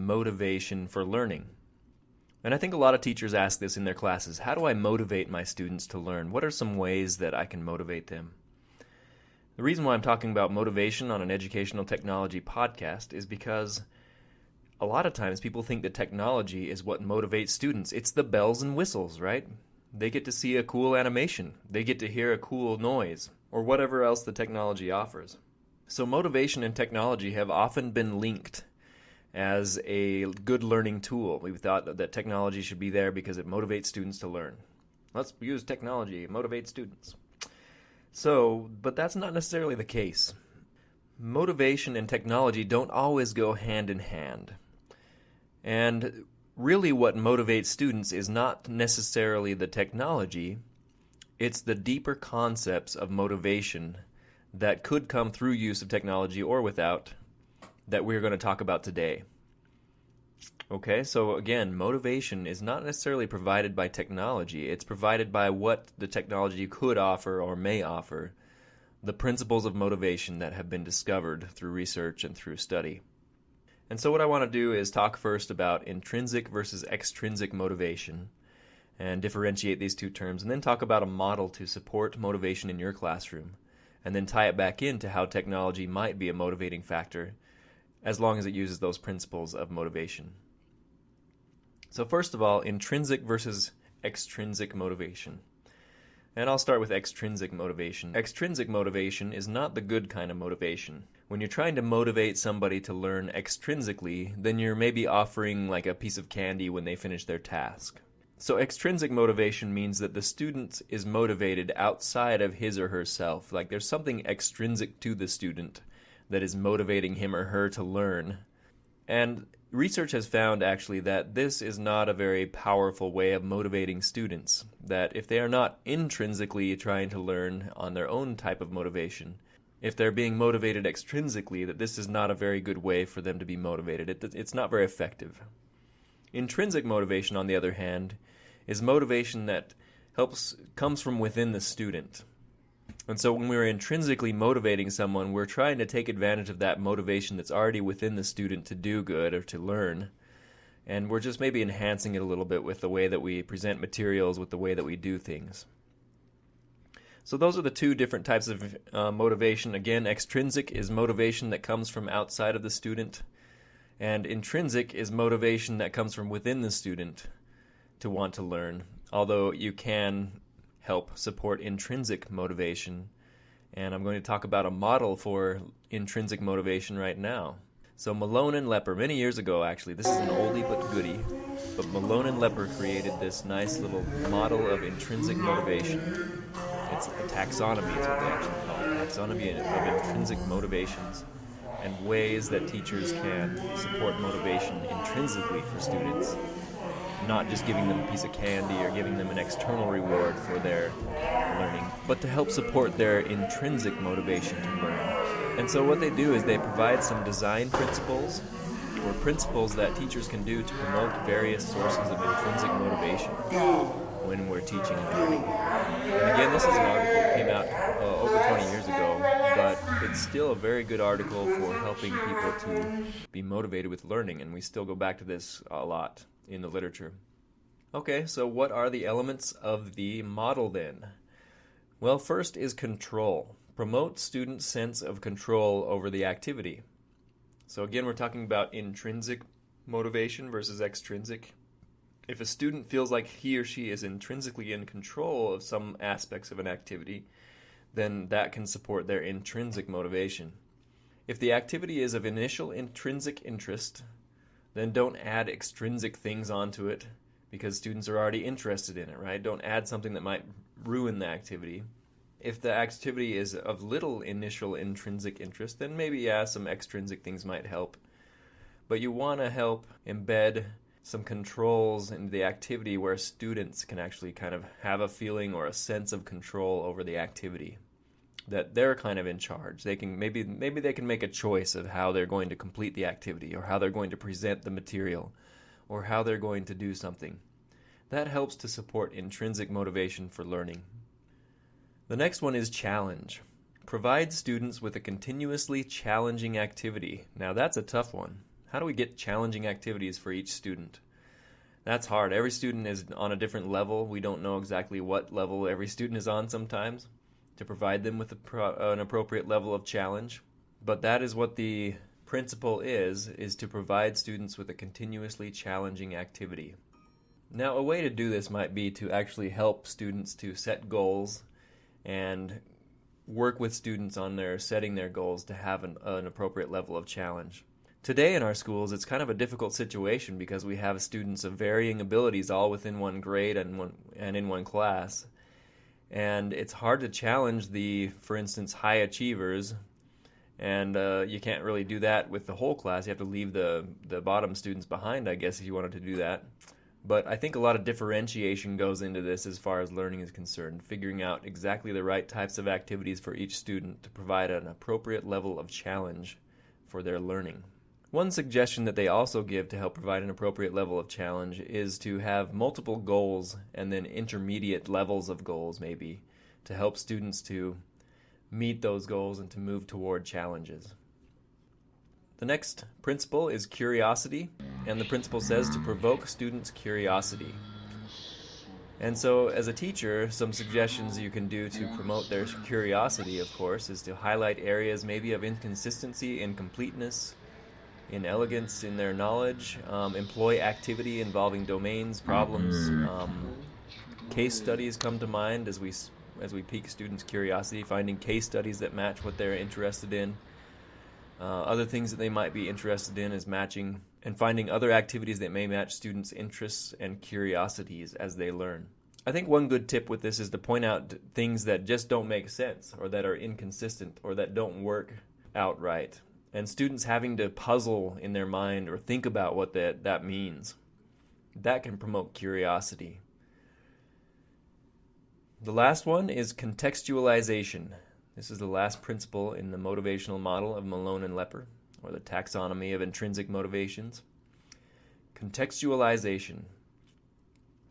motivation for learning. And I think a lot of teachers ask this in their classes. How do I motivate my students to learn? What are some ways that I can motivate them? The reason why I'm talking about motivation on an educational technology podcast is because a lot of times people think that technology is what motivates students. It's the bells and whistles, right? They get to see a cool animation. They get to hear a cool noise, or whatever else the technology offers. So motivation and technology have often been linked as a good learning tool. We've thought that technology should be there because it motivates students to learn. Let's use technology, motivate students. But that's not necessarily the case. Motivation and technology don't always go hand in hand. And really what motivates students is not necessarily the technology, it's the deeper concepts of motivation that could come through use of technology or without, that we're going to talk about today. Okay, so again, motivation is not necessarily provided by technology. It's provided by what the technology could offer or may offer, the principles of motivation that have been discovered through research and through study. And so what I want to do is talk first about intrinsic versus extrinsic motivation and differentiate these two terms, and then talk about a model to support motivation in your classroom, and then tie it back into how technology might be a motivating factor as long as it uses those principles of motivation. So first of all, intrinsic versus extrinsic motivation. And I'll start with extrinsic motivation. Extrinsic motivation is not the good kind of motivation. When you're trying to motivate somebody to learn extrinsically, then you're maybe offering like a piece of candy when they finish their task. So extrinsic motivation means that the student is motivated outside of his or herself. Like there's something extrinsic to the student that is motivating him or her to learn. And research has found actually that this is not a very powerful way of motivating students, that if they are not intrinsically trying to learn on their own type of motivation, if they're being motivated extrinsically, that this is not a very good way for them to be motivated. It's not very effective. Intrinsic motivation, on the other hand, is motivation that comes from within the student. And so when we're intrinsically motivating someone, we're trying to take advantage of that motivation that's already within the student to do good or to learn. And we're just maybe enhancing it a little bit with the way that we present materials, with the way that we do things. So those are the two different types of motivation. Again, extrinsic is motivation that comes from outside of the student, and intrinsic is motivation that comes from within the student to want to learn, although you can help support intrinsic motivation. And I'm going to talk about a model for intrinsic motivation right now. So Malone and Lepper, many years ago actually, this is an oldie but goodie, but Malone and Lepper created this nice little model of intrinsic motivation. It's a taxonomy is what they actually call it, taxonomy of intrinsic motivations and ways that teachers can support motivation intrinsically for students, not just giving them a piece of candy or giving them an external reward for their learning, but to help support their intrinsic motivation to learn. And so what they do is they provide some design principles or principles that teachers can do to promote various sources of intrinsic motivation when we're teaching and learning. And again, this is an article that came out over 20 years ago, but it's still a very good article for helping people to be motivated with learning, and we still go back to this a lot in the literature. Okay, so what are the elements of the model then? Well, first is control. Promote students' sense of control over the activity. So again, we're talking about intrinsic motivation versus extrinsic. If a student feels like he or she is intrinsically in control of some aspects of an activity, then that can support their intrinsic motivation. If the activity is of initial intrinsic interest, then don't add extrinsic things onto it because students are already interested in it, right? Don't add something that might ruin the activity. If the activity is of little initial intrinsic interest, then maybe, some extrinsic things might help. But you want to help embed some controls into the activity where students can actually kind of have a feeling or a sense of control over the activity, that they're kind of in charge. They can maybe they can make a choice of how they're going to complete the activity or how they're going to present the material or how they're going to do something. That helps to support intrinsic motivation for learning. The next one is challenge. Provide students with a continuously challenging activity. Now that's a tough one. How do we get challenging activities for each student? That's hard. Every student is on a different level. We don't know exactly what level every student is on sometimes to provide them with an appropriate level of challenge. But that is what the principle is to provide students with a continuously challenging activity. Now, a way to do this might be to actually help students to set goals and work with students on setting their goals to have an appropriate level of challenge. Today in our schools, it's kind of a difficult situation because we have students of varying abilities all within one grade and in one class. And it's hard to challenge for instance, high achievers. And you can't really do that with the whole class. You have to leave the bottom students behind, I guess, if you wanted to do that. But I think a lot of differentiation goes into this as far as learning is concerned, figuring out exactly the right types of activities for each student to provide an appropriate level of challenge for their learning. One suggestion that they also give to help provide an appropriate level of challenge is to have multiple goals and then intermediate levels of goals maybe to help students to meet those goals and to move toward challenges. The next principle is curiosity, and the principle says to provoke students' curiosity. And so as a teacher, some suggestions you can do to promote their curiosity, of course, is to highlight areas maybe of inconsistency, incompleteness, inelegance in their knowledge, employ activity involving domains, problems. Case studies come to mind as we pique students' curiosity, finding case studies that match what they're interested in. Other things that they might be interested in is matching and finding other activities that may match students' interests and curiosities as they learn. I think one good tip with this is to point out things that just don't make sense or that are inconsistent or that don't work out right. And students having to puzzle in their mind or think about what that means. That can promote curiosity. The last one is contextualization. This is the last principle in the motivational model of Malone and Lepper, or the taxonomy of intrinsic motivations. Contextualization.